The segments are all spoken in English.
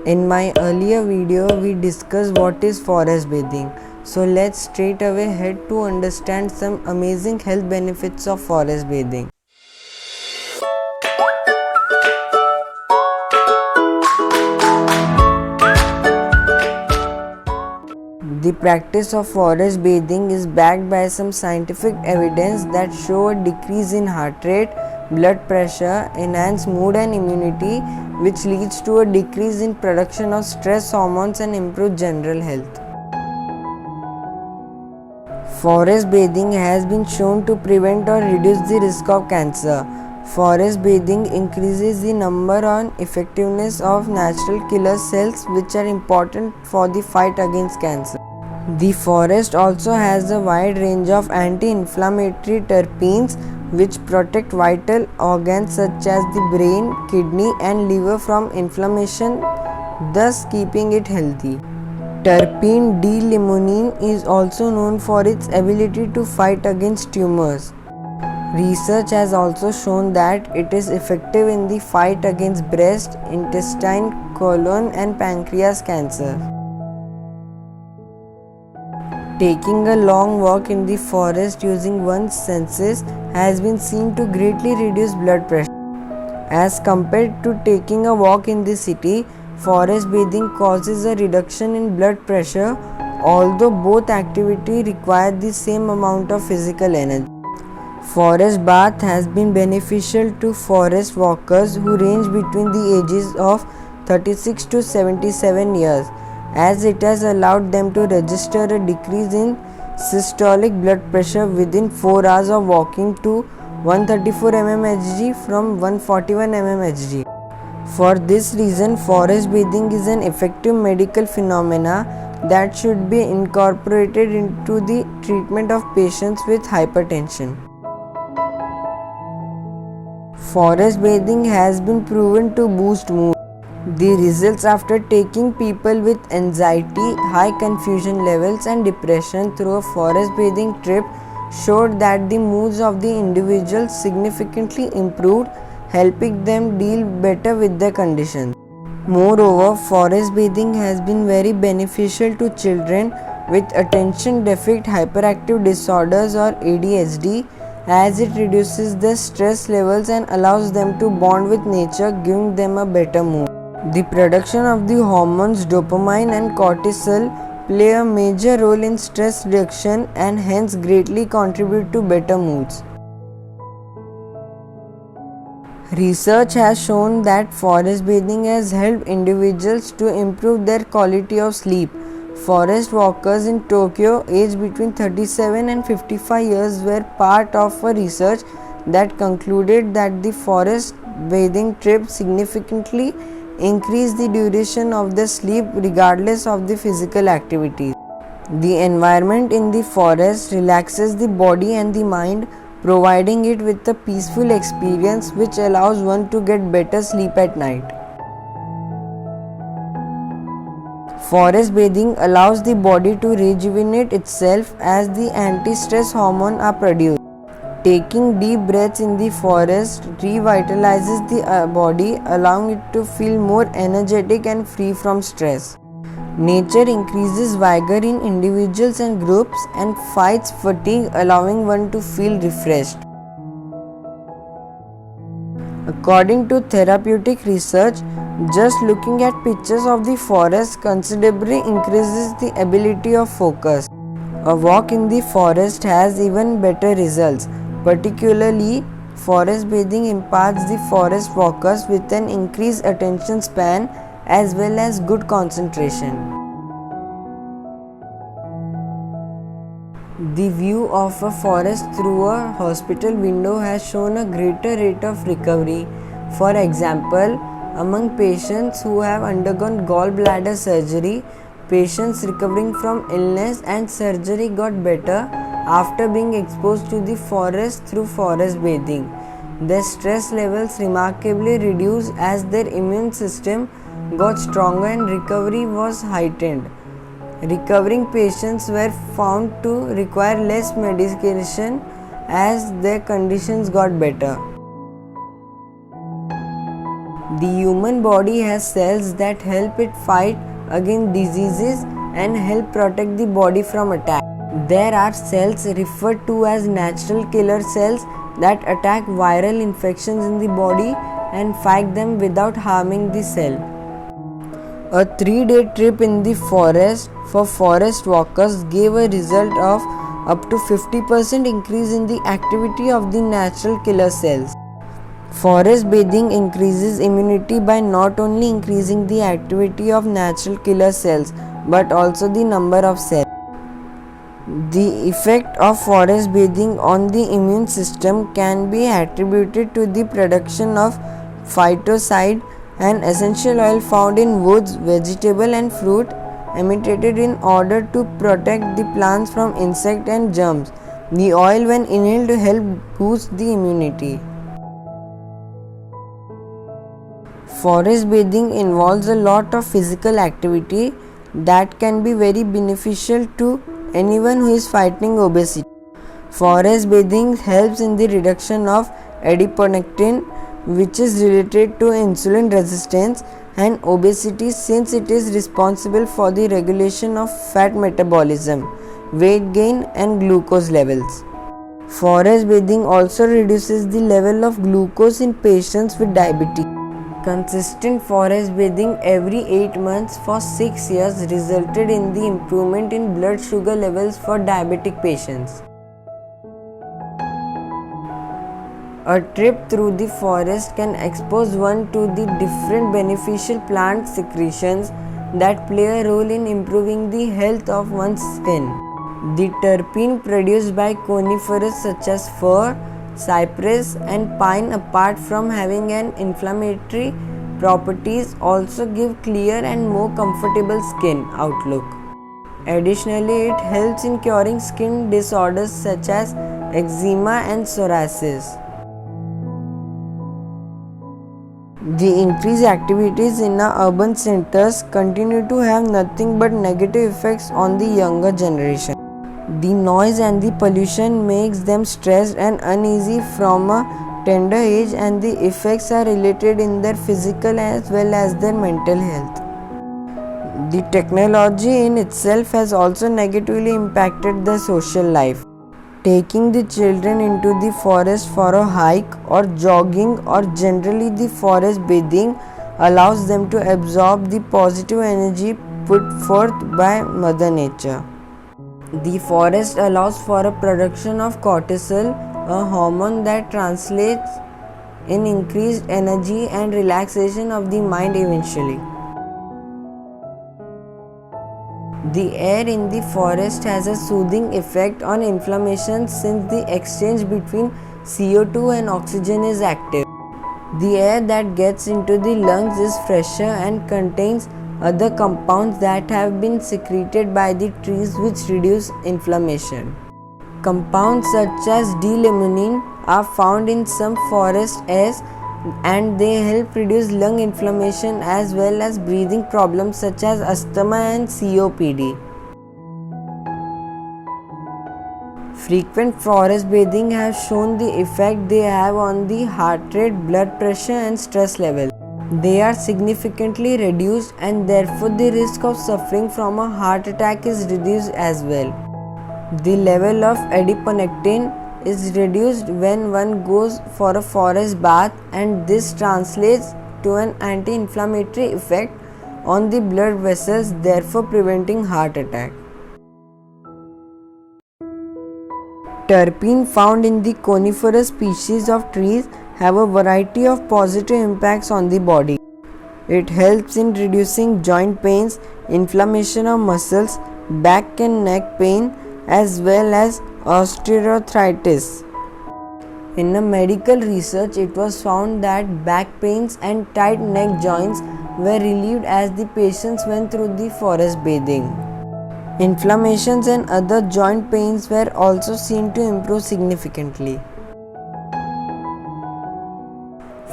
In my earlier video, we discussed what is forest bathing. So let's straight away head to understand some amazing health benefits of forest bathing. The practice of forest bathing is backed by some scientific evidence that show a decrease in heart rate, blood pressure, enhanced mood and immunity, which leads to a decrease in production of stress hormones and improved general health. Forest bathing has been shown to prevent or reduce the risk of cancer. Forest bathing increases the number and effectiveness of natural killer cells, which are important for the fight against cancer. The forest also has a wide range of anti-inflammatory terpenes which protect vital organs such as the brain, kidney and liver from inflammation, thus keeping it healthy. Terpene D-limonene is also known for its ability to fight against tumors. Research has also shown that it is effective in the fight against breast, intestine, colon and pancreas cancer. Taking a long walk in the forest using one's senses has been seen to greatly reduce blood pressure. As compared to taking a walk in the city, forest bathing causes a reduction in blood pressure, although both activities require the same amount of physical energy. Forest bath has been beneficial to forest walkers who range between the ages of 36 to 77 years, as it has allowed them to register a decrease in systolic blood pressure within 4 hours of walking to 134 mmHg from 141 mmHg. For this reason, forest bathing is an effective medical phenomena that should be incorporated into the treatment of patients with hypertension. Forest bathing has been proven to boost mood. The results after taking people with anxiety, high confusion levels and depression through a forest bathing trip showed that the moods of the individuals significantly improved, helping them deal better with their conditions. Moreover, forest bathing has been very beneficial to children with attention deficit hyperactive disorders or ADHD, as it reduces their stress levels and allows them to bond with nature, giving them a better mood. The production of the hormones dopamine and cortisol play a major role in stress reduction and hence greatly contribute to better moods. Research has shown that forest bathing has helped individuals to improve their quality of sleep. Forest walkers in Tokyo aged between 37 and 55 years were part of a research that concluded that the forest bathing trip significantly increased the duration of the sleep regardless of the physical activities. The environment in the forest relaxes the body and the mind, providing it with a peaceful experience which allows one to get better sleep at night. Forest bathing allows the body to rejuvenate itself as the anti-stress hormones are produced. Taking deep breaths in the forest revitalizes the body, allowing it to feel more energetic and free from stress. Nature increases vigor in individuals and groups and fights fatigue, allowing one to feel refreshed. According to therapeutic research, just looking at pictures of the forest considerably increases the ability of focus. A walk in the forest has even better results. Particularly, forest bathing imparts the forest walkers with an increased attention span as well as good concentration. The view of a forest through a hospital window has shown a greater rate of recovery. For example, among patients who have undergone gallbladder surgery, patients recovering from illness and surgery got better after being exposed to the forest through forest bathing. Their stress levels remarkably reduced as their immune system got stronger and recovery was heightened. Recovering patients were found to require less medication as their conditions got better. The human body has cells that help it fight against diseases and help protect the body from attack. There are cells referred to as natural killer cells that attack viral infections in the body and fight them without harming the cell. A 3-day trip in the forest for forest walkers gave a result of up to 50% increase in the activity of the natural killer cells. Forest bathing increases immunity by not only increasing the activity of natural killer cells but also the number of cells. The effect of forest bathing on the immune system can be attributed to the production of phytoncide, an essential oil found in woods, vegetable and fruit, emitted in order to protect the plants from insects and germs. The oil when inhaled helps boost the immunity. Forest bathing involves a lot of physical activity that can be very beneficial to anyone who is fighting obesity. Forest bathing helps in the reduction of adiponectin, which is related to insulin resistance and obesity since it is responsible for the regulation of fat metabolism, weight gain and glucose levels. Forest bathing also reduces the level of glucose in patients with diabetes. Consistent forest bathing every 8 months for 6 years resulted in the improvement in blood sugar levels for diabetic patients. A trip through the forest can expose one to the different beneficial plant secretions that play a role in improving the health of one's skin. The terpene produced by conifers such as fir, cypress and pine, apart from having an inflammatory properties, also give clear and more comfortable skin outlook. Additionally, it helps in curing skin disorders such as eczema and psoriasis. The increased activities in our urban centers continue to have nothing but negative effects on the younger generation. The noise and the pollution makes them stressed and uneasy from a tender age, and the effects are related in their physical as well as their mental health. The technology in itself has also negatively impacted their social life. Taking the children into the forest for a hike or jogging or generally the forest bathing allows them to absorb the positive energy put forth by Mother Nature. The forest allows for a production of cortisol, a hormone that translates in increased energy and relaxation of the mind eventually. The air in the forest has a soothing effect on inflammation since the exchange between CO2 and oxygen is active. The air that gets into the lungs is fresher and contains other compounds that have been secreted by the trees which reduce inflammation. Compounds such as D-limonene are found in some forest airs and they help reduce lung inflammation as well as breathing problems such as asthma and COPD. Frequent forest bathing has shown the effect they have on the heart rate, blood pressure and stress level. They are significantly reduced and therefore the risk of suffering from a heart attack is reduced as well. The level of adiponectin is reduced when one goes for a forest bath, and this translates to an anti-inflammatory effect on the blood vessels, therefore preventing heart attack. Terpene found in the coniferous species of trees have a variety of positive impacts on the body. It helps in reducing joint pains, inflammation of muscles, back and neck pain, as well as osteoarthritis. In a medical research, it was found that back pains and tight neck joints were relieved as the patients went through the forest bathing. Inflammations and other joint pains were also seen to improve significantly.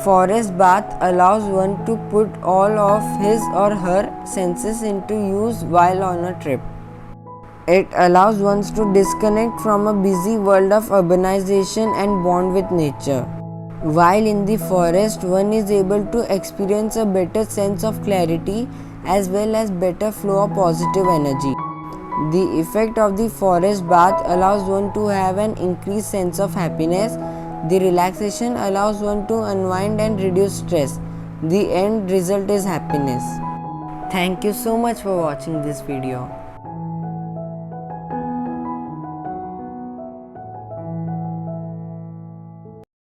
Forest bath allows one to put all of his or her senses into use while on a trip. It allows one to disconnect from a busy world of urbanization and bond with nature. While in the forest, one is able to experience a better sense of clarity as well as better flow of positive energy. The effect of the forest bath allows one to have an increased sense of happiness. The relaxation allows one to unwind and reduce stress. The end result is happiness. Thank you so much for watching this video.